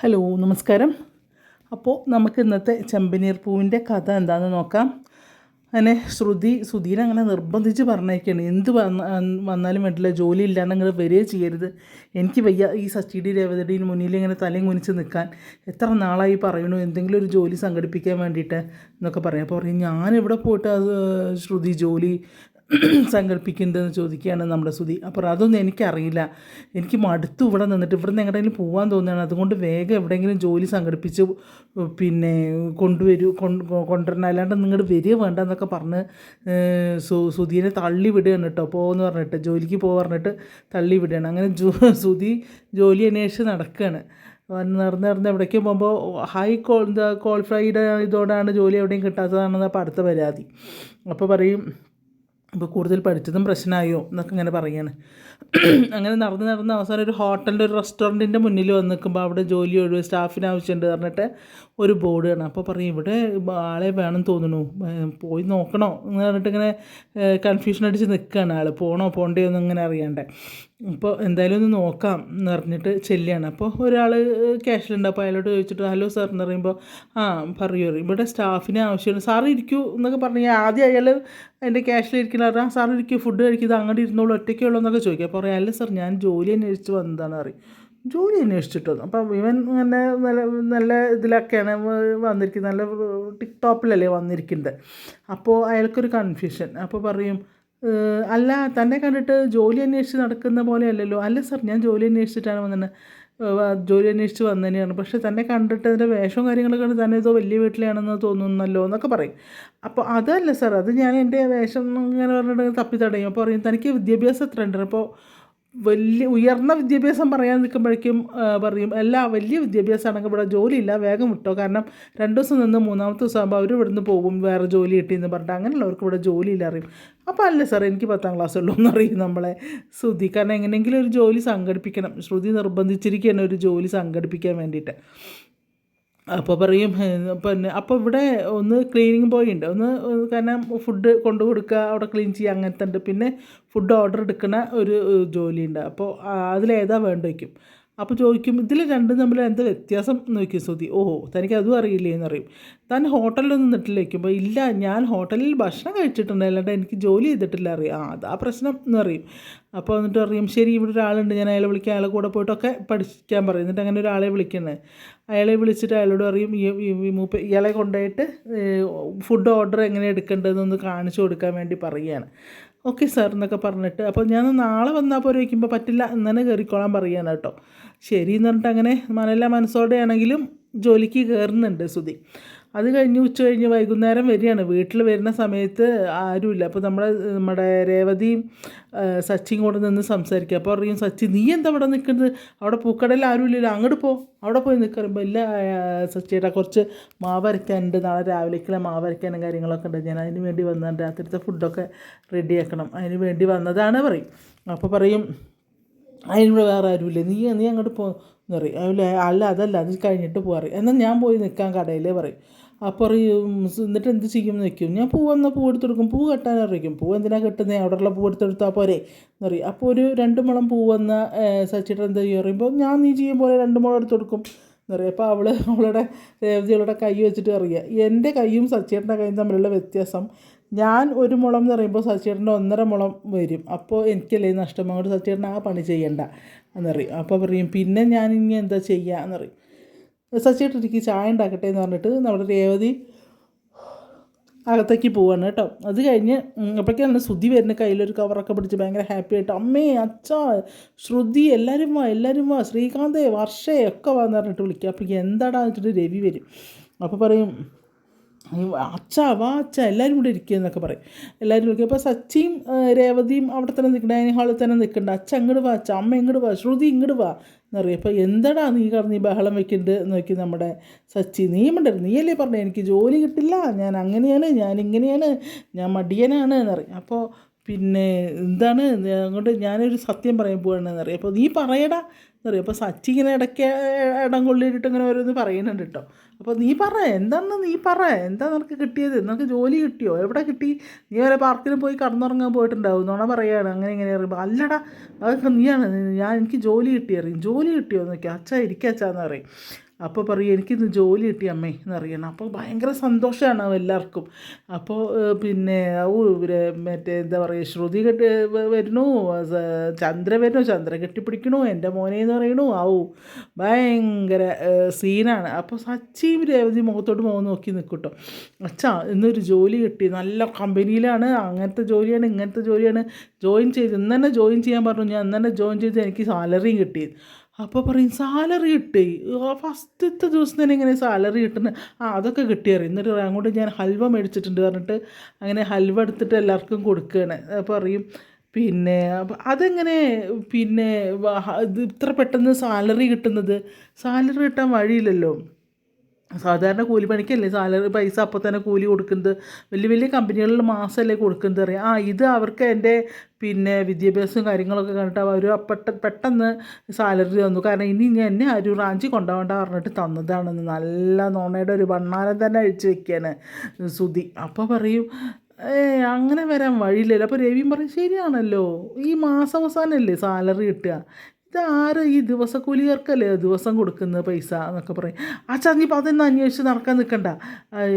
Hello നമസ്കാരം. അപ്പോൾ നമുക്ക് ഇന്നത്തെ ചെമ്പനീർ പൂവിൻ്റെ കഥ എന്താണെന്ന് നോക്കാം. അങ്ങനെ സുധീനെ അങ്ങനെ നിർബന്ധിച്ച് പറഞ്ഞേക്കാണ്, എന്ത് വന്നാലും വേണ്ടില്ല, ജോലി ഇല്ലാണ്ട് അങ്ങനെ വരികയും ചെയ്യരുത്, എനിക്ക് വയ്യ ഈ സച്ചിയുടെയും രേവതിയുടെയും മുന്നിൽ ഇങ്ങനെ തലയും കുനിച്ച് നിൽക്കാൻ, എത്ര നാളായി പറയണു എന്തെങ്കിലും ഒരു ജോലി സംഘടിപ്പിക്കാൻ വേണ്ടിയിട്ട് എന്നൊക്കെ പറയാം. അപ്പോൾ പറയും, ഞാനിവിടെ പോയിട്ട് അത് ശ്രുതി ജോലി സംഘടിപ്പിക്കുന്നതെന്ന് ചോദിക്കുകയാണ് നമ്മുടെ സുധി. അപ്പോൾ അതൊന്നും എനിക്കറിയില്ല, എനിക്ക് മടുത്തു ഇവിടെ നിന്നിട്ട്, ഇവിടെ നിന്ന് എങ്ങോട്ടെങ്കിലും പോകാൻ തോന്നുകയാണ്, അതുകൊണ്ട് വേഗം എവിടെയെങ്കിലും ജോലി സംഘടിപ്പിച്ച് പിന്നെ കൊണ്ടുവരണം, അല്ലാണ്ട് നിങ്ങളുടെ വരിക വേണ്ട എന്നൊക്കെ പറഞ്ഞ് സുധീനെ തള്ളി വിടുകയാണ് കേട്ടോ. പോകുമെന്ന് പറഞ്ഞിട്ട്, ജോലിക്ക് പറഞ്ഞിട്ട് തള്ളി വിടുകയാണ്. അങ്ങനെ സുധി ജോലി അന്വേഷിച്ച് നടക്കുകയാണ്. നടന്ന് എവിടേക്കും പോകുമ്പോൾ ക്വാളിഫൈഡ് ഇതോടാണ് ജോലി എവിടെയും കിട്ടാത്തതാണെന്ന് അപ്പോൾ അടുത്ത പരാതി. അപ്പോൾ പറയും, ഇപ്പോൾ കൂടുതൽ പഠിച്ചതും പ്രശ്നമായോ എന്നൊക്കെ ഇങ്ങനെ പറയുകയാണ്. അങ്ങനെ നടന്ന് അവസാനം ഒരു ഹോട്ടലിൻ്റെ ഒരു റെസ്റ്റോറൻറ്റിൻ്റെ മുന്നിൽ വന്ന് നിൽക്കുമ്പോൾ അവിടെ ജോലി ഒഴിവ്, സ്റ്റാഫിന് ആവശ്യമുണ്ട് പറഞ്ഞിട്ട് ഒരു ബോർഡ് കാണാം. അപ്പോൾ പറയും, ഇവിടെ ആളെ വേണം തോന്നുന്നു, പോയി നോക്കണോ എന്ന് പറഞ്ഞിട്ട് ഇങ്ങനെ കൺഫ്യൂഷൻ അടിച്ച് നിൽക്കുകയാണ് ആൾ, പോകണോ പോകണ്ടയോ എന്ന് ഇങ്ങനെ അറിയാണ്ട്. അപ്പോൾ എന്തായാലും ഒന്ന് നോക്കാം എന്ന് പറഞ്ഞിട്ട് ചെല്ലുകയാണ്. അപ്പോൾ ഒരാൾ ക്യാഷിലുണ്ട്. അപ്പോൾ അയാളോട് ചോദിച്ചിട്ട്, ഹലോ സാർ എന്ന് പറയുമ്പോൾ, പറയൂ, ഇവിടെ സ്റ്റാഫിന് ആവശ്യമുണ്ട്, സാർ ഇരിക്കൂ എന്നൊക്കെ പറഞ്ഞു. ആദ്യം അയാൾ എൻ്റെ ക്യാഷിലിരിക്കുന്ന സാർ ഇരിക്കൂ, ഫുഡ് കഴിക്കുന്നത് അങ്ങോട്ട് ഇരുന്നോളൂ, ഒറ്റയ്ക്കുള്ളൂ എന്നൊക്കെ ചോദിക്കുക. അപ്പോൾ പറയാം, അല്ല സാർ ഞാൻ ജോലി അന്വേഷിച്ച് വന്നതാണ് പറയും. ജോലി അന്വേഷിച്ചിട്ടോ? അപ്പം ഇവൻ ഇങ്ങനെ നല്ല ഇതിലൊക്കെയാണ് വന്നിരിക്കുന്നത്, നല്ല ടിക്ടോപ്പിലല്ലേ വന്നിരിക്കുന്നത്. അപ്പോൾ അയാൾക്കൊരു കൺഫ്യൂഷൻ. അപ്പോൾ പറയും, അല്ല തന്നെ കണ്ടിട്ട് ജോലി അന്വേഷിച്ച് നടക്കുന്ന പോലെ അല്ലല്ലോ. അല്ല സാർ ഞാൻ ജോലി അന്വേഷിച്ചിട്ടാണ് വന്നത്, ജോലി അന്വേഷിച്ച് വന്നു തന്നെയാണ്, പക്ഷേ തന്നെ കണ്ടിട്ട് അതിൻ്റെ വേഷവും കാര്യങ്ങളൊക്കെ കണ്ട് തന്നെ ഇതോ വലിയ വീട്ടിലാണെന്ന് തോന്നുന്നല്ലോ എന്നൊക്കെ പറയും. അപ്പോൾ അതല്ല സാർ, അത് ഞാൻ എൻ്റെ വേഷം ഇങ്ങനെ പറഞ്ഞിട്ട് തപ്പി തടയും. അപ്പോൾ പറയും, തനിക്ക് വിദ്യാഭ്യാസം എത്ര ഉണ്ട്? അപ്പോൾ വലിയ ഉയർന്ന വിദ്യാഭ്യാസം പറയാൻ നിൽക്കുമ്പോഴേക്കും പറയും, അല്ല വലിയ വിദ്യാഭ്യാസമാണെങ്കിൽ ഇവിടെ ജോലിയില്ല, വേഗം വിട്ടോ, കാരണം 2 ദിവസം നിന്ന് 3-ാമത്തെ ദിവസം ആകുമ്പോൾ അവർ ഇവിടുന്ന് പോകും, വേറെ ജോലി കിട്ടിയെന്ന് പറഞ്ഞിട്ട്, അങ്ങനെയുള്ളവർക്ക് ഇവിടെ ജോലിയില്ല അറിയും. അപ്പോൾ അല്ല സാർ എനിക്ക് 10ാം ക്ലാസ് ഉള്ളൂ എന്ന് അറിയും നമ്മളെ ശ്രുതി. കാരണം എങ്ങനെയെങ്കിലും ഒരു ജോലി സംഘടിപ്പിക്കണം, ശ്രുതി നിർബന്ധിച്ചിരിക്കുകയാണ് ഒരു ജോലി സംഘടിപ്പിക്കാൻ വേണ്ടിയിട്ട്. അപ്പോൾ പറയും, പിന്നെ അപ്പോൾ ഇവിടെ ഒന്ന് ക്ലീനിങ് ബോയ് ഉണ്ട്, ഒന്ന് കാരണം ഫുഡ് കൊണ്ടു കൊടുക്കുക, അവിടെ ക്ലീൻ ചെയ്യുക, അങ്ങനത്തെ ഉണ്ട്. പിന്നെ ഫുഡ് ഓർഡർ എടുക്കുന്ന ഒരു ജോലിയുണ്ട്. അപ്പോൾ അതിലേതാ വേണ്ട വയ്ക്കും. അപ്പോൾ ചോദിക്കും, ഇതിൽ രണ്ടും തമ്മിൽ എന്താ വ്യത്യാസം എന്ന് ചോദിക്കും ശ്രുതി. ഓഹോ, തനിക്ക് അതും അറിയില്ലേ എന്ന് പറയും. താൻ ഹോട്ടലിലൊന്നും നിന്നിട്ടില്ല വയ്ക്കുമ്പോൾ, ഇല്ല ഞാൻ ഹോട്ടലിൽ ഭക്ഷണം കഴിച്ചിട്ടുണ്ട്, അല്ലാണ്ട് എനിക്ക് ജോലി ചെയ്തിട്ടില്ല അറിയാം. അതാ പ്രശ്നം എന്ന് പറയും. അപ്പോൾ എന്നിട്ട് പറയും, ശരി ഇവിടെ ഒരാളുണ്ട്, ഞാൻ അയാളെ വിളിക്കാം, അയാളെ കൂടെ പോയിട്ടൊക്കെ പഠിക്കാൻ പറയും. എന്നിട്ട് അങ്ങനെ ഒരാളെ വിളിക്കുന്നത്, അയാളെ വിളിച്ചിട്ട് അയാളോട് പറയും, ഇയാളെ കൊണ്ടുപോയിട്ട് ഫുഡ് ഓർഡർ എങ്ങനെ എടുക്കേണ്ടതെന്നൊന്ന് കാണിച്ചു കൊടുക്കാൻ വേണ്ടി പറയുകയാണ്. ഓക്കെ സാർ എന്നൊക്കെ പറഞ്ഞിട്ട്, അപ്പോൾ ഞാൻ നാളെ വന്നാൽ പോരെ വയ്ക്കുമ്പോൾ, പറ്റില്ല ഇന്നലെ കയറിക്കോളാൻ പറയുകയാണ് കേട്ടോ. ശരി എന്ന് പറഞ്ഞിട്ട് അങ്ങനെ മനസ്സോടെ ആണെങ്കിലും ജോലിക്ക് കയറുന്നുണ്ട് ശ്രുതി. അത് കഴിഞ്ഞ് ഉച്ച കഴിഞ്ഞ് വൈകുന്നേരം വരികയാണ്. വീട്ടിൽ വരുന്ന സമയത്ത് ആരുമില്ല. അപ്പോൾ നമ്മുടെ രേവതിയും സച്ചിയും കൂടെ നിന്ന് സംസാരിക്കുക. അപ്പോൾ പറയും, സച്ചി നീ എന്താ ഇവിടെ നിൽക്കുന്നത്, അവിടെ പൂക്കടയിൽ ആരുമില്ലല്ലോ, അങ്ങോട്ട് അവിടെ പോയി നിൽക്കുമ്പോൾ, ഇല്ല സച്ചിയുടെ കുറച്ച് മാവ് അരയ്ക്കാനുണ്ട്, നാളെ രാവിലേക്കുള്ള മാവ് അരയ്ക്കാനും കാര്യങ്ങളൊക്കെ ഉണ്ട്, ഞാൻ അതിന് വേണ്ടി വന്നതാണ്, രാത്രിത്തെ ഫുഡൊക്കെ റെഡിയാക്കണം, അതിന് വേണ്ടി വന്നതാണ് പറയും. അപ്പോൾ പറയും, അതിനിവിടെ വേറെ ആരുമില്ലേ, നീ അങ്ങോട്ട് എന്ന് പറയും. അതല്ല അത് കഴിഞ്ഞിട്ട് പോകാറ്, എന്നാൽ ഞാൻ പോയി നിൽക്കാൻ കടയിൽ പറയും. അപ്പോൾ എന്നിട്ട് എന്ത് ചെയ്യുമെന്ന് വയ്ക്കും, ഞാൻ പൂവെന്നാൽ പൂ എടുത്തെടുക്കും, പൂ കെട്ടാൻ അറിയിക്കും, പൂ എന്തിനാണ് കെട്ടുന്നത്, അവിടെയുള്ള പൂ എടുത്തെടുത്താൽ പോരെ എന്ന് പറയും. അപ്പോൾ ഒരു 2 മുളം പൂവെന്ന സച്ചിട്ട് എന്താ ചെയ്യുക പറയുമ്പോൾ, നീ ചെയ്യും പോലെ 2 മുളം എടുത്തെടുക്കും എന്ന് പറയും. അപ്പോൾ അവളുടെ രേവതികളുടെ കൈ വെച്ചിട്ട് അറിയുക, എൻ്റെ കൈയും സച്ചിയുടെ കൈയും തമ്മിലുള്ള വ്യത്യാസം, ഞാൻ 1 മുളം എന്ന് പറയുമ്പോൾ സച്ചിയുടെ 1.5 മുളം വരും, അപ്പോൾ എനിക്കല്ലേ നഷ്ടം, അങ്ങോട്ട് സച്ചിയുടെ ആ പണി ചെയ്യണ്ട എന്നറിയും. അപ്പോൾ പറയും, പിന്നെ ഞാൻ ഇനി എന്താ ചെയ്യുക എന്നറിയും. സച്ചിയുടെ എനിക്ക് ചായ ഉണ്ടാക്കട്ടെ എന്ന് പറഞ്ഞിട്ട് നമ്മുടെ രേവതി അകത്തേക്ക് പോവാണ് കേട്ടോ. അത് കഴിഞ്ഞ് അപ്പോഴേക്കാണ് ശ്രുതി വരുന്ന കയ്യിലൊരു കവറൊക്കെ പിടിച്ച് ഭയങ്കര ഹാപ്പി ആയിട്ട്, അമ്മേ അച്ഛാ ശ്രുതി എല്ലാവരും വാ, ശ്രീകാന്തേ വർഷേ ഒക്കെ വാന്ന് പറഞ്ഞിട്ട് വിളിക്കുക. അപ്പോൾ എന്താടാന്ന് വെച്ചിട്ട് രവി വരും. അപ്പോൾ പറയും, അച്ഛാ എല്ലാവരും ഇവിടെ ഇരിക്കുക എന്നൊക്കെ പറയും. എല്ലാവരും വിളിക്കുക. അപ്പോൾ സച്ചിയും രേവതിയും അവിടെ തന്നെ നിൽക്കണ്ട, ഡൈനിങ് ഹാളിൽ തന്നെ നിൽക്കണ്ട, അച്ഛ അങ്ങോട്ട് വാ, അമ്മ ഇങ്ങോട്ട് വാ, ശ്രുതി ഇങ്ങോട്ട് വാ എന്നറിയാം. അപ്പോൾ എന്താടാ നീ നീ ബഹളം വെക്കുന്നത് നോക്കി നമ്മുടെ സച്ചി, നീയല്ലേ പറഞ്ഞത് എനിക്ക് ജോലി കിട്ടില്ല, ഞാൻ അങ്ങനെയാണ്, ഞാൻ ഇങ്ങനെയാണ്, ഞാൻ മടിയനാണ് എന്നറിയാം. അപ്പോൾ പിന്നെ എന്താണ് അങ്ങോട്ട് ഞാനൊരു സത്യം പറയാൻ പോവാണെന്നറിയാം. അപ്പോൾ നീ പറയടാ എന്നറിയാം. അപ്പോൾ സച്ചി ഇങ്ങനെ ഇടയ്ക്ക് ഇടം കൊള്ളിയിട്ട് ഇങ്ങനെ ഓരോന്ന് പറയുന്നുണ്ട് കേട്ടോ. അപ്പോൾ നീ എന്താ നിനക്ക് കിട്ടിയത്, നിനക്ക് ജോലി കിട്ടിയോ, എവിടെ കിട്ടി, നീ വരെ പാർക്കിൽ പോയി കടന്നുറങ്ങാൻ പോയിട്ടുണ്ടാവും, നുണ പറയുകയാണ് അങ്ങനെ അറിയുമ്പോൾ, അല്ലടാ അതൊക്കെ നീയാണ്, എനിക്ക് ജോലി കിട്ടിയോ എന്നൊക്കെ, അച്ഛാ ഇരിക്കച്ചാന്ന് പറയും. അപ്പോൾ പറയും എനിക്കിന്ന് ജോലി കിട്ടി അമ്മേ എന്നറിയണം. അപ്പോൾ ഭയങ്കര സന്തോഷമാണ് എല്ലാവർക്കും. അപ്പോൾ പിന്നെ മറ്റേ എന്താ പറയുക, ശ്രുതി വരണു, ചന്ദ്ര വരണു, ചന്ദ്ര കെട്ടിപ്പിടിക്കണു, എൻ്റെ മോനെ എന്ന് പറയണു. ഭയങ്കര സീനാണ്. അപ്പോൾ സച്ചിയും രേവതി മുഖത്തോട്ട് മുഖം നോക്കി നിൽക്കട്ടോ. അച്ഛാ ഇന്നൊരു ജോലി കിട്ടി, നല്ല കമ്പനിയിലാണ്, അങ്ങനത്തെ ജോലിയാണ്, ഇങ്ങനത്തെ ജോലിയാണ്, ജോയിൻ ചെയ്ത് ഇന്ന് തന്നെ ജോയിൻ ചെയ്യാൻ പറഞ്ഞു. ഞാൻ ഇന്ന് തന്നെ ജോയിൻ ചെയ്ത് എനിക്ക് സാലറിയും കിട്ടി. അപ്പോൾ പറയും സാലറി കിട്ടി, ഫസ്റ്റത്തെ ദിവസം തന്നെ ഇങ്ങനെ സാലറി കിട്ടുന്നത്, അതൊക്കെ കിട്ടിയറിയും. എന്നിട്ട് അങ്ങോട്ട് ഞാൻ ഹൽവ മേടിച്ചിട്ടുണ്ട് പറഞ്ഞിട്ട് അങ്ങനെ ഹൽവ എടുത്തിട്ട് എല്ലാവർക്കും കൊടുക്കുകയാണ്. പറയും പിന്നെ അതെങ്ങനെ പിന്നെ ഇത് ഇത്ര പെട്ടെന്ന് സാലറി കിട്ടുന്നത്? സാലറി കിട്ടാൻ വഴിയില്ലല്ലോ. സാധാരണ കൂലിപ്പണിക്കല്ലേ സാലറി പൈസ അപ്പോൾ തന്നെ കൂലി കൊടുക്കുന്നത്. വലിയ വലിയ കമ്പനികളിൽ മാസമല്ലേ കൊടുക്കുന്നത് അറിയാം. ഇത് അവർക്ക് എൻ്റെ പിന്നെ വിദ്യാഭ്യാസവും കാര്യങ്ങളൊക്കെ കണ്ടിട്ട് അവർ പെട്ടെന്ന് സാലറി തന്നു. കാരണം ഇനി എന്നെ ആരും റാഞ്ചി കൊണ്ടുപോകേണ്ട പറഞ്ഞിട്ട് തന്നതാണെന്ന്. നല്ല നോണയുടെ ഒരു വണ്ണാരം തന്നെ അഴിച്ചു വെക്കുകയാണ് സുധി. അപ്പോൾ പറയും അങ്ങനെ വരാൻ വഴിയില്ലല്ലോ. അപ്പോൾ രവിയും പറയും ശരിയാണല്ലോ, ഈ മാസം അവസാനമല്ലേ സാലറി കിട്ടുക, ഇതാരും ഈ ദിവസക്കൂലികർക്കല്ലേ ദിവസം കൊടുക്കുന്നത് പൈസ എന്നൊക്കെ പറയും. അച്ഛാ നീ ഇപ്പോൾ അതൊന്നും അന്വേഷിച്ച് നടക്കാൻ നിൽക്കണ്ട,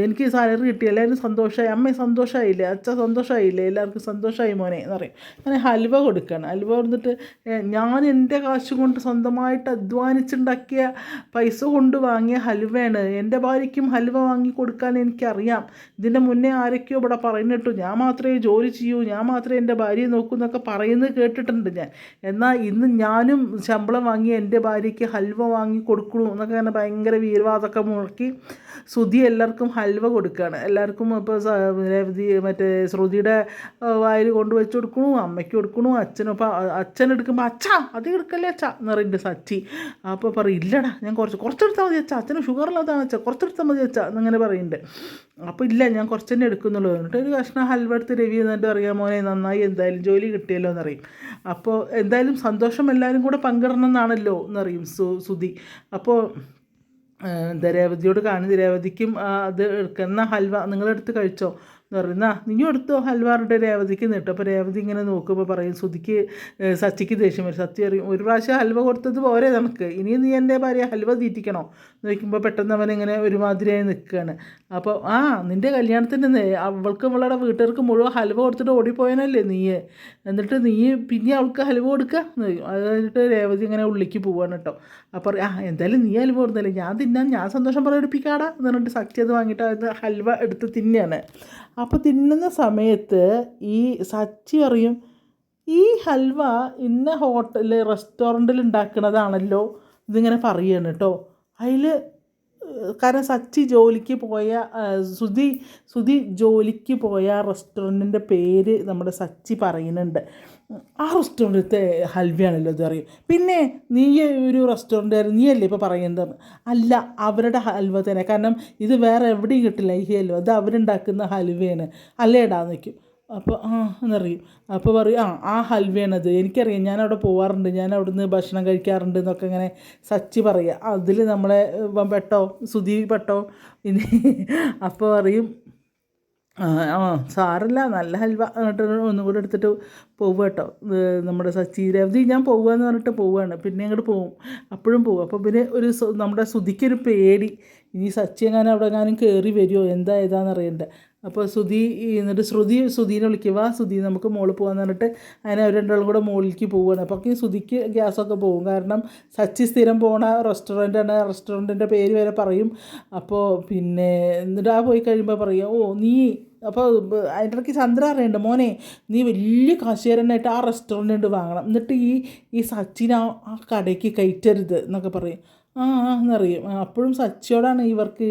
എനിക്ക് സാലറി കിട്ടി, എല്ലാവരും സന്തോഷമായി, അമ്മ സന്തോഷമായില്ലേ, അച്ഛൻ സന്തോഷമായില്ലേ, എല്ലാവർക്കും സന്തോഷമായി മോനെ എന്ന് പറയും. അങ്ങനെ ഹൽവ കൊടുക്കണം. ഹൽവ കൊടുത്തിട്ട് ഞാൻ എൻ്റെ കാശ് കൊണ്ട് സ്വന്തമായിട്ട് അധ്വാനിച്ചുണ്ടാക്കിയ പൈസ കൊണ്ട് വാങ്ങിയ ഹൽവയാണ്, എൻ്റെ ഭാര്യയ്ക്കും ഹൽവ വാങ്ങി കൊടുക്കാൻ എനിക്കറിയാം. ഇതിൻ്റെ മുന്നേ ആരൊക്കെയോ ഇവിടെ പറയുന്നിട്ടു ഞാൻ മാത്രമേ ജോലി ചെയ്യൂ, ഞാൻ മാത്രമേ എൻ്റെ ഭാര്യയെ നോക്കൂ എന്നൊക്കെ പറയുന്നത് കേട്ടിട്ടുണ്ട് ഞാൻ. എന്നാൽ ഇന്ന് ഞാനും ശമ്പളം വാങ്ങി എൻ്റെ ഭാര്യയ്ക്ക് ഹൽവ വാങ്ങി കൊടുക്കണു എന്നൊക്കെ അങ്ങനെ ഭയങ്കര വീരവാദമൊക്കെ മുഴക്കി ശ്രുതി എല്ലാവർക്കും ഹൽവ കൊടുക്കുകയാണ്. എല്ലാവർക്കും ഇപ്പോൾ മറ്റേ ശ്രുതിയുടെ വായിൽ കൊണ്ട് വെച്ച് കൊടുക്കണു, അമ്മയ്ക്ക് കൊടുക്കണു, അച്ഛനും. അപ്പോൾ അച്ഛൻ എടുക്കുമ്പോൾ അച്ഛാ അത് എടുക്കല്ലേ അച്ഛാ എന്ന് പറയുന്നുണ്ട് സച്ചി. അപ്പോൾ പറയും ഇല്ലടാ ഞാൻ കുറച്ചെടുത്താൽ മതി അച്ഛാ, അച്ഛന് ഷുഗറുള്ളതാണ് അച്ഛാ, കുറച്ചെടുത്താൽ മതി അച്ഛാ എന്നിങ്ങനെ പറയുന്നുണ്ട്. അപ്പോൾ ഇല്ല ഞാൻ കുറച്ച് തന്നെ എടുക്കുന്നുള്ളൂ എന്നിട്ട് ഒരു കഷ്ണം ഹൽവ എടുത്ത് രവി എന്നിട്ട് അറിയാം മോനെ നന്നായി എന്തായാലും ജോലി കിട്ടിയല്ലോ എന്നറിയും. അപ്പോൾ എന്തായാലും സന്തോഷം എല്ലാവരും കൂടെ പങ്കിടണം എന്നാണല്ലോ എന്നറിയും സുധി. അപ്പോൾ രേവതിയോട് കാണുന്നത് രേവതിക്കും അത് എടുക്കുന്ന ഹൽവ നിങ്ങളെടുത്ത് കഴിച്ചോ എന്ന് പറയുന്ന നീയും എടുത്തോ ഹൽവാറുടെ രേവതിക്ക് നീട്ടും. അപ്പോൾ രേവതി ഇങ്ങനെ നോക്കുമ്പോൾ പറയും ശ്രുതിക്ക് സച്ചിക്ക് ദേഷ്യം വരും. സത്യം അറിയും ഒരു പ്രാവശ്യം ഹൽവ കൊടുത്തത് പോരെ നമുക്ക്, ഇനിയും നീ എൻ്റെ ഭാര്യ ഹൽവ തീറ്റിക്കണോ എന്ന് ചോദിക്കുമ്പോൾ പെട്ടെന്ന് അവനിങ്ങനെ ഒരുമാതിരിയായി നിൽക്കുകയാണ്. അപ്പോൾ നിൻ്റെ കല്യാണത്തിൻ്റെ അവൾക്ക് അവളുടെ വീട്ടുകാർക്ക് മുഴുവൻ ഹൽവ കൊടുത്തിട്ട് ഓടിപ്പോയനല്ലേ നീ, എന്നിട്ട് നീ പിന്നെ അവൾക്ക് ഹൽവ കൊടുക്കുക എന്ന് ചോദിക്കും. അത് കഴിഞ്ഞിട്ട് രേവതി ഇങ്ങനെ ഉള്ളിലേക്ക് പോവാണ് കേട്ടോ. അപ്പോൾ എന്തായാലും നീ ഹൽവ കൊടുത്തല്ലേ, ഞാൻ തിന്നാൻ ഞാൻ സന്തോഷം പ്രകടിപ്പിക്കാടാ എന്ന് പറഞ്ഞിട്ട് സച്ചി അത് വാങ്ങിയിട്ട് അത് ഹൽവ എടുത്ത് തിന്നെയാണ്. അപ്പോൾ തിന്നുന്ന സമയത്ത് ഈ സച്ചി പറയും ഈ ഹൽവ ഇന്ന ഹോട്ടൽ റെസ്റ്റോറൻറ്റിൽ ഉണ്ടാക്കുന്നതാണല്ലോ ഇതിങ്ങനെ പറയുകയാണ് കേട്ടോ. അതിൽ കാരണം സച്ചി ജോലിക്ക് പോയ സുധി ജോലിക്ക് പോയ റെസ്റ്റോറൻറ്റിൻ്റെ പേര് നമ്മുടെ സച്ചി പറയുന്നുണ്ട്. ആ റെസ്റ്റോറൻറ്റത്തെ ഹൽവയാണല്ലോ ഇത് അറിയും. പിന്നെ നീ ഒരു റെസ്റ്റോറൻറ്റുകാരൻ നീയല്ലേ ഇപ്പോൾ പറയുന്നത്? അല്ല അവരുടെ ഹൽവ തന്നെ, കാരണം ഇത് വേറെ എവിടെയും കിട്ടില്ല ഈ ഹൽവ, ഇത് അവരുണ്ടാക്കുന്ന ഹൽവയാണ് അല്ലേടാന്ന് വയ്ക്കും. അപ്പോൾ എന്നറിയും. അപ്പോൾ പറയും ആ ഹൽവയാണത് എനിക്കറിയാം, ഞാനവിടെ പോവാറുണ്ട്, ഞാൻ അവിടുന്ന് ഭക്ഷണം കഴിക്കാറുണ്ട് എന്നൊക്കെ ഇങ്ങനെ സച്ചി പറയുക. അതിൽ നമ്മളെ പെട്ടോ സുധി പെട്ടോ ഇനി. അപ്പോൾ പറയും സാരല്ല നല്ല ഹൽവ എന്നിട്ട് ഒന്നും കൂടെ എടുത്തിട്ട് പോവുക കേട്ടോ നമ്മുടെ സച്ചി. രവതി ഞാൻ പോവുക എന്ന് പറഞ്ഞിട്ട് പോവുകയാണ്. പിന്നെ അങ്ങോട്ട് പോവും, അപ്പോഴും പോവും. അപ്പോൾ പിന്നെ നമ്മുടെ സുധിക്കൊരു പേടി, ഇനി സച്ചി എങ്ങാനും അവിടെ എങ്ങാനും കയറി വരുമോ എന്താ ഏതാണെന്നറിയണ്ടേ. അപ്പോൾ എന്നിട്ട് ശ്രുതിനെ വിളിക്കുക, ശ്രുതി നമുക്ക് മുകളിൽ പോകാമെന്ന് പറഞ്ഞിട്ട് അങ്ങനെ അവർ രണ്ടാളും കൂടെ മുകളിലേക്ക് പോവുകയാണ്. അപ്പോൾ ശ്രുതിക്ക് ഗ്യാസൊക്കെ പോകും, കാരണം സച്ചി സ്ഥിരം പോണ റെസ്റ്റോറൻറ്റാണ്, റെസ്റ്റോറൻറ്റിൻ്റെ പേര് വരെ പറയും. അപ്പോൾ പിന്നെ എന്നിട്ട് പോയി കഴിയുമ്പോൾ പറയുക നീ അപ്പോൾ അതിൻ്റെ ഇടയ്ക്ക് ചന്ദ്ര അറിയണ്ട മോനെ നീ വലിയ കാശുകാരനായിട്ട് ആ റെസ്റ്റോറൻറ്റ് വാങ്ങണം, എന്നിട്ട് ഈ സച്ചിനെ ആ കടയ്ക്ക് കയറ്റരുത് എന്നൊക്കെ പറയും. എന്നറിയും. അപ്പോഴും സച്ചിയോടാണ് ഇവർക്ക്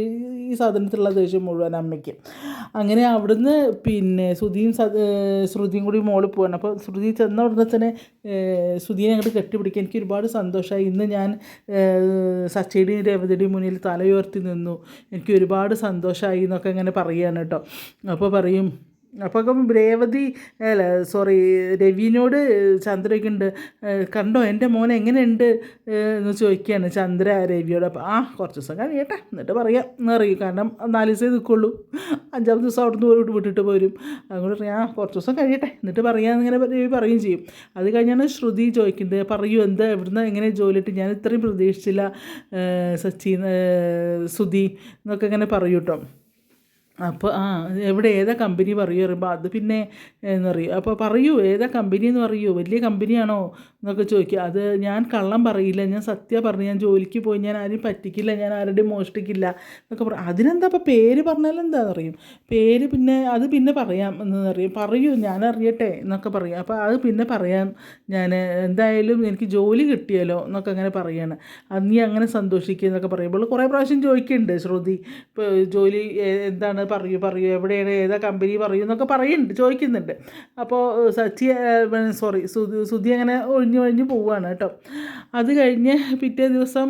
ഈ സാധനത്തിലുള്ള ദേഷ്യം മുഴുവൻ അമ്മയ്ക്ക്. അങ്ങനെ അവിടുന്ന് പിന്നെ ശ്രുതിയും കൂടി മോളിൽ പോവാണ്. അപ്പോൾ ശ്രുതി ചെന്ന ഉടനെ തന്നെ ശ്രുതിയെ അങ്ങോട്ട് കെട്ടിപ്പിടിക്കാൻ എനിക്ക് ഒരുപാട് സന്തോഷമായി. ഇന്ന് ഞാൻ സച്ചിയുടെയും രേവതിയുടെയും മുന്നിൽ തലയുയർത്തി നിന്നു, എനിക്ക് ഒരുപാട് സന്തോഷമായി എന്നൊക്കെ ഇങ്ങനെ പറയുകയാണ് കേട്ടോ. അപ്പോൾ പറയും അപ്പം രേവതി അല്ല സോറി രവിനോട് ചന്ദ്ര ചോദിക്കുന്നുണ്ട്, കണ്ടോ എൻ്റെ മോൻ എങ്ങനെയുണ്ട് എന്ന് ചോദിക്കുകയാണ് ചന്ദ്ര രവിയോട്. അപ്പോൾ കുറച്ച് ദിവസം കഴിയട്ടെ എന്നിട്ട് പറയാം എന്നറിയും. കാരണം 4 ദിവസമേ നിൽക്കുള്ളൂ, 5-ാമത്തെ ദിവസം അവിടെ നിന്ന് വിട്ടിട്ട് പോരും. അതുകൊണ്ട് പറയാം കുറച്ച് ദിവസം കഴിയട്ടെ എന്നിട്ട് പറയാമെന്നിങ്ങനെ രവി പറയുകയും ചെയ്യും. അത് കഴിഞ്ഞാണ് ശ്രുതി ചോദിക്കുന്നത്, പറയൂ എന്താ എവിടുന്ന് എങ്ങനെ ജോലി കിട്ടി, ഞാൻ ഇത്രയും പ്രതീക്ഷിച്ചില്ല സച്ചിൻ സുധി എന്നൊക്കെ ഇങ്ങനെ പറയൂ കേട്ടോ. അപ്പോൾ എവിടെ ഏതാ കമ്പനി പറയൂ പറയുമ്പോൾ അത് പിന്നെ എന്നറിയും. അപ്പോൾ പറയൂ ഏതാ കമ്പനി എന്ന് പറയൂ, വലിയ കമ്പനിയാണോ എന്നൊക്കെ ചോദിക്കുക. അത് ഞാൻ കള്ളം പറയില്ല, ഞാൻ സത്യം പറഞ്ഞു, ഞാൻ ജോലിക്ക് പോയി, ഞാൻ ആരും പറ്റിക്കില്ല, ഞാൻ ആരുടെയും മോഷ്ടിക്കില്ല എന്നൊക്കെ പറയും. അതിനെന്താ അപ്പോൾ പേര് പറഞ്ഞാൽ എന്താണെന്ന് അറിയും, പേര് പിന്നെ അത് പിന്നെ പറയാം എന്നറിയും. പറയൂ ഞാൻ അറിയട്ടെ എന്നൊക്കെ പറയും. അപ്പോൾ അത് പിന്നെ പറയാം, ഞാൻ എന്തായാലും എനിക്ക് ജോലി കിട്ടിയല്ലോ എന്നൊക്കെ അങ്ങനെ പറയാണ്. അത് നീ അങ്ങനെ സന്തോഷിക്കുക എന്നൊക്കെ പറയുമ്പോൾ കുറേ പ്രാവശ്യം ചോദിക്കുന്നുണ്ട് ശ്രുതി, ഇപ്പോൾ ജോലി എന്താണ് പറയൂ എവിടെയാണ് ഏതാ കമ്പനി പറയൂ എന്നൊക്കെ പറയുന്നുണ്ട്, ചോദിക്കുന്നുണ്ട്. അപ്പോൾ സുധി അങ്ങനെ ഒഴിഞ്ഞു പോവുകയാണ് കേട്ടോ. അത് കഴിഞ്ഞ് പിറ്റേ ദിവസം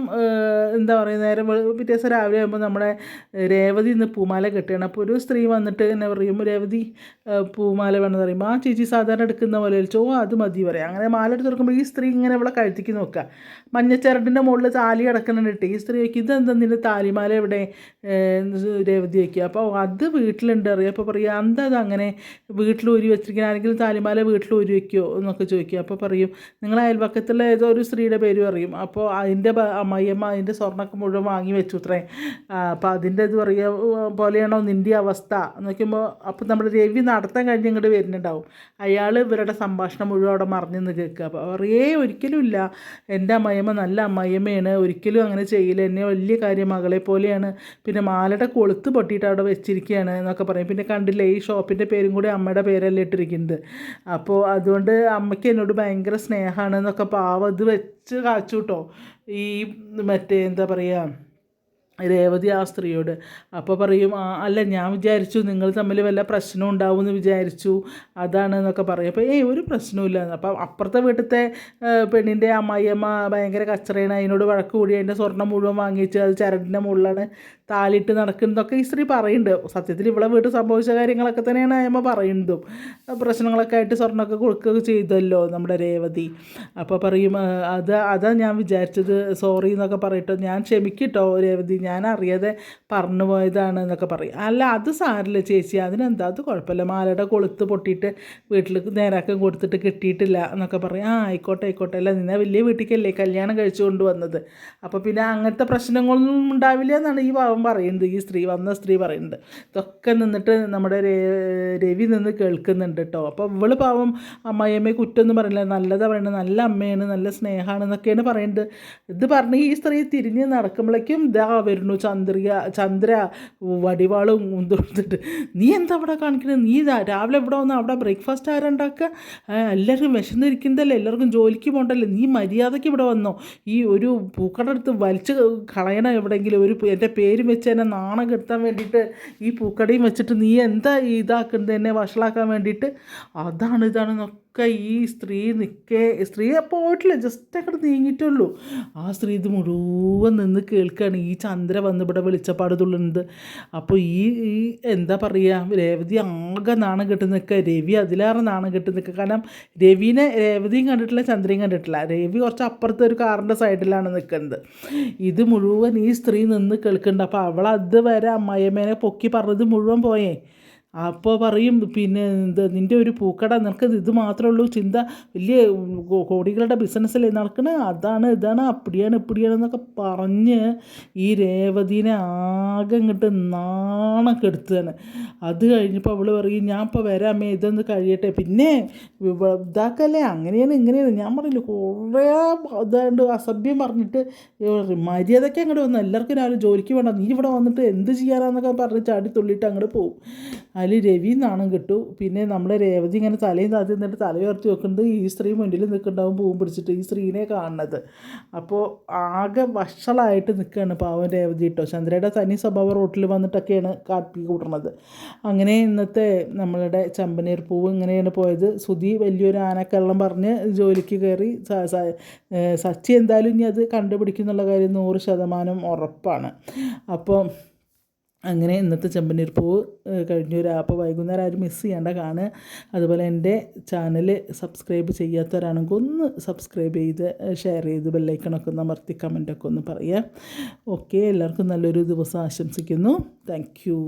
എന്താ പറയുക, പിറ്റേ ദിവസം രാവിലെ ആകുമ്പോൾ നമ്മുടെ രേവതി ഇന്ന് പൂമാല കെട്ടുകയാണ്. അപ്പോൾ ഒരു സ്ത്രീ വന്നിട്ട് എന്നെ പറയും, രേവതി പൂമാല വേണമെന്ന് പറയുമ്പോൾ ചേച്ചി സാധാരണ എടുക്കുന്ന പോലെ അത് മതി പറയാം. അങ്ങനെ മാല എടുത്ത് കൊടുക്കുമ്പോൾ ഈ സ്ത്രീ ഇങ്ങനെ ഇവിടെ കഴുത്തിക്ക് നോക്കുക, മഞ്ഞച്ചരട്ടിൻ്റെ മുകളിൽ താലി കിടക്കുന്നുണ്ട്. ഈ സ്ത്രീ വയ്ക്കും, ഇതെന്താ നിൻ്റെ താലിമാല എവിടെ രേവതി വയ്ക്കുക. അപ്പോൾ അത് വീട്ടിലുണ്ട് അറിയാം. അപ്പോൾ പറയുക എന്താ അത് അങ്ങനെ വീട്ടിൽ ഊരി വെച്ചിരിക്കുന്ന, ആരെങ്കിലും താലിമാല വീട്ടിൽ ഊരി വയ്ക്കുമോ എന്നൊക്കെ ചോദിക്കുക. അപ്പോൾ പറയും നിങ്ങൾ അയൽപക്കത്തുള്ള ഏതോ ഒരു സ്ത്രീയുടെ പേര് പറയും. അപ്പോൾ അതിൻ്റെ അമ്മയമ്മ അതിൻ്റെ സ്വർണ്ണമൊക്കെ മുഴുവൻ വാങ്ങി വെച്ചു അത്രേ. അപ്പോൾ അതിൻ്റെ ഇത് പറയുക പോലെയാണോ നിൻ്റെ അവസ്ഥ എന്ന് നോക്കുമ്പോൾ അപ്പോൾ നമ്മുടെ രവി നടത്താൻ കഴിഞ്ഞ് ഇങ്ങോട്ട് വരുന്നുണ്ടാവും. അയാൾ ഇവരുടെ സംഭാഷണം മുഴുവൻ അവിടെ മറിഞ്ഞെന്ന് കേൾക്കുക. അപ്പോൾ ഒരിക്കലും ഇല്ല, എൻ്റെ അമ്മയമ്മ നല്ല അമ്മയമ്മയാണ്, ഒരിക്കലും അങ്ങനെ ചെയ്യില്ല, എന്നെ വലിയ കാര്യം മകളെ പോലെയാണ്, പിന്നെ മാലയുടെ കൊളുത്ത് പൊട്ടിയിട്ട് അവിടെ വെച്ചിരിക്കുകയാണ് എന്നൊക്കെ പറയും. പിന്നെ കണ്ടില്ലേ ഈ ഷോപ്പിൻ്റെ പേരും കൂടി അമ്മയുടെ പേരല്ലേ ഇട്ടിരിക്കുന്നത്. അപ്പോൾ അതുകൊണ്ട് അമ്മയ്ക്ക് എന്നോട് ഭയങ്കര സ്നേഹമാണ് എന്നൊക്കെ പാവം ഇത് വെച്ച് കാച്ചു കേട്ടോ ഈ മറ്റേ എന്താ പറയുക രേവതി ആ സ്ത്രീയോട്. അപ്പോൾ പറയും അല്ല ഞാൻ വിചാരിച്ചു നിങ്ങൾ തമ്മിൽ വല്ല പ്രശ്നം ഉണ്ടാവുമെന്ന് വിചാരിച്ചു, അതാണ് എന്നൊക്കെ പറയും. അപ്പോൾ ഒരു പ്രശ്നമില്ല. അപ്പം അപ്പുറത്തെ വീട്ടിലത്തെ പെണ്ണിൻ്റെ അമ്മായിയമ്മ ഭയങ്കര കച്ചറയാണ്, അതിനോട് വഴക്ക് കൂടി അതിൻ്റെ സ്വർണ്ണം മുഴുവൻ വാങ്ങിച്ച് അത് ചരടിൻ്റെ മുകളിലാണ് താലിട്ട് നടക്കുന്നതൊക്കെ ഈ സ്ത്രീ പറയുന്നുണ്ട്. സത്യത്തിൽ ഇവിടെ വീട്ടിൽ സംഭവിച്ച കാര്യങ്ങളൊക്കെ തന്നെയാണ് അമ്മ പറയുന്നതും. പ്രശ്നങ്ങളൊക്കെ ആയിട്ട് സ്വർണ്ണമൊക്കെ കൊടുക്കുകയൊക്കെ ചെയ്തല്ലോ നമ്മുടെ രേവതി. അപ്പോൾ പറയും അതാ ഞാൻ വിചാരിച്ചത്, സോറി എന്നൊക്കെ പറയട്ടോ, ഞാൻ ക്ഷമിക്കട്ടോ രേവതി, ഞാൻ അറിയാതെ പറഞ്ഞു പോയതാണ് എന്നൊക്കെ പറയും. അല്ല അത് സാരില്ല ചേച്ചി, അതിനെന്താ, അത് കുഴപ്പമില്ല, മാലയുടെ കൊളുത്ത് പൊട്ടിയിട്ട് വീട്ടിൽ നേരാക്കം കൊടുത്തിട്ട് കിട്ടിയിട്ടില്ല എന്നൊക്കെ പറയും. ആയിക്കോട്ടെ അല്ല നിന്നെ വലിയ വീട്ടിലേക്കല്ലേ കല്യാണം കഴിച്ചു കൊണ്ടുവന്നത്, അപ്പോൾ പിന്നെ അങ്ങനത്തെ പ്രശ്നങ്ങളൊന്നും ഉണ്ടാവില്ല എന്നാണ് ഈ പാവം പറയുന്നത്, ഈ സ്ത്രീ പറയുന്നത്. ഇതൊക്കെ നിന്നിട്ട് നമ്മുടെ രവി നിന്ന് കേൾക്കുന്നുണ്ട് കേട്ടോ. അപ്പോൾ ഇവള് പാവം അമ്മായിയമ്മയെ കുറ്റമൊന്നും പറയില്ല, നല്ലതാണ് പറയുന്നത്, നല്ല അമ്മയാണ്, നല്ല സ്നേഹമാണെന്നൊക്കെയാണ് പറയുന്നത്. ഇത് പറഞ്ഞ് ഈ സ്ത്രീ തിരിഞ്ഞ് നടക്കുമ്പോഴേക്കും ഇതാ വരുന്നു ചന്ദ്ര വടിവാളും കൊടുത്തിട്ട്, നീ എന്താ അവിടെ കാണിക്കുന്നത്, നീ രാവിലെ ഇവിടെ വന്ന് അവിടെ ബ്രേക്ക്ഫാസ്റ്റ് ആരുണ്ടാക്കുക, എല്ലാവർക്കും വിശന്നിരിക്കുന്നതല്ലേ, എല്ലാവർക്കും ജോലിക്ക് പോകണ്ടല്ലേ, നീ മര്യാദയ്ക്ക് ഇവിടെ വന്നോ, ഈ ഒരു പൂക്കട എടുത്ത് വലിച്ച് കളയണം എവിടെയെങ്കിലും, എൻ്റെ പേര് വെച്ച് എന്നെ നാണം കെടുത്താൻ വേണ്ടിയിട്ട് ഈ പൂക്കടയും വെച്ചിട്ട് നീ എന്താ ഇതാക്കുന്നത്, എന്നെ വഷളാക്കാൻ വേണ്ടിയിട്ട്, ഇതാണെന്നൊക്കെ ഈ സ്ത്രീയെ പോയിട്ടില്ല, ജസ്റ്റ് അങ്ങോട്ട് നീങ്ങിയിട്ടുള്ളൂ. ആ സ്ത്രീ ഇത് മുഴുവൻ നിന്ന് കേൾക്കുകയാണ്, ഈ ചന്ദ്ര വന്ന് ഇവിടെ വെളിച്ചപ്പാട് തുള്ളുന്നത്. അപ്പോൾ ഈ എന്താ പറയുക, രേവതി ആകെ നാണം കെട്ടി നിൽക്കുക, രവി അതിലേറെ നാണം കെട്ടി നിൽക്കുക. കാരണം രേവതിയും കണ്ടിട്ടില്ല, ചന്ദ്രയും കണ്ടിട്ടില്ല. രവി കുറച്ച് അപ്പുറത്തെ ഒരു കാറിൻ്റെ സൈഡിലാണ് നിൽക്കുന്നത്. ഇത് മുഴുവൻ ഈ സ്ത്രീ നിന്ന് കേൾക്കുന്നുണ്ട്. അപ്പോൾ അവൾ അതുവരെ അമ്മായിയമ്മേനെ പൊക്കി പറഞ്ഞത് മുഴുവൻ പോയേ. അപ്പോൾ പറയും പിന്നെ നിൻ്റെ ഒരു പൂക്കട, നിനക്ക് ഇത് മാത്രമേ ഉള്ളൂ ചിന്ത, വലിയ കോടികളുടെ ബിസിനസ്സല്ലേ നടക്കണത്, ഇതാണ് ഇപ്പിടിയാണെന്നൊക്കെ പറഞ്ഞ് ഈ രേവതിനെ ആകെ ഇങ്ങോട്ട് നാണം കെടുത്തുകയാണ്. അത് കഴിഞ്ഞപ്പോൾ അവൾ പറയും ഞാൻ ഇപ്പോൾ വരാമേ, ഇതൊന്ന് കഴിയട്ടെ, പിന്നെ ഇതാക്കല്ലേ, ഇങ്ങനെയാണ് ഞാൻ പറയില്ല, കുറേ ഇതാണ്ട് അസഭ്യം പറഞ്ഞിട്ട് മര്യാദയ്ക്ക് അങ്ങോട്ട് വന്നു, എല്ലാവർക്കും രാവിലെ ജോലിക്ക് വേണ്ട, നീ ഇവിടെ വന്നിട്ട് എന്ത് ചെയ്യാനാന്നൊക്കെ പറഞ്ഞ് ചാടി തുള്ളിയിട്ട് അങ്ങോട്ട് പോകും. അതിൽ രവി നാണം കിട്ടു. പിന്നെ നമ്മുടെ രേവതി ഇങ്ങനെ തലയും താത്തി നിന്നിട്ട് തലയുയർത്തി വെക്കുന്നത് ഈ സ്ത്രീ മുന്നിൽ നിൽക്കുന്നുണ്ടാവും പൂവും പിടിച്ചിട്ട് ഈ സ്ത്രീനെ കാണുന്നത്. അപ്പോൾ ആകെ വഷളായിട്ട് നിൽക്കുകയാണ് പാവം രേവതി കേട്ടോ. ചന്ദ്രയുടെ തനി സ്വഭാവ റോട്ടിൽ വന്നിട്ടൊക്കെയാണ് കാപ്പി കൂട്ടുന്നത്. അങ്ങനെ ഇന്നത്തെ നമ്മളുടെ ചമ്പനീർ പൂവ് ഇങ്ങനെയാണ് പോയത്. സുധി വലിയൊരു ആനക്കള്ളം പറഞ്ഞ് ജോലിക്ക് കയറി. സച്ചി എന്തായാലും ഇനി അത് കണ്ടുപിടിക്കുന്നുള്ള കാര്യം 100% ഉറപ്പാണ്. അപ്പോൾ അങ്ങനെ ഇന്നത്തെ ചെമ്പനീർ പൂവ് കഴിഞ്ഞു. അപ്പോൾ വൈകുന്നേരം ആരും മിസ് ചെയ്യേണ്ട കാണുക. അതുപോലെ എൻ്റെ ചാനൽ സബ്സ്ക്രൈബ് ചെയ്യാത്തവരാണെങ്കിൽ ഒന്ന് സബ്സ്ക്രൈബ് ചെയ്ത് ഷെയർ ചെയ്ത് ബെല്ലൈക്കണൊക്കെ ഒന്ന് അമർത്തി കമൻറ്റൊക്കെ ഒന്ന് പറയുക. ഓക്കെ, എല്ലാവർക്കും നല്ലൊരു ദിവസം ആശംസിക്കുന്നു. Thank you.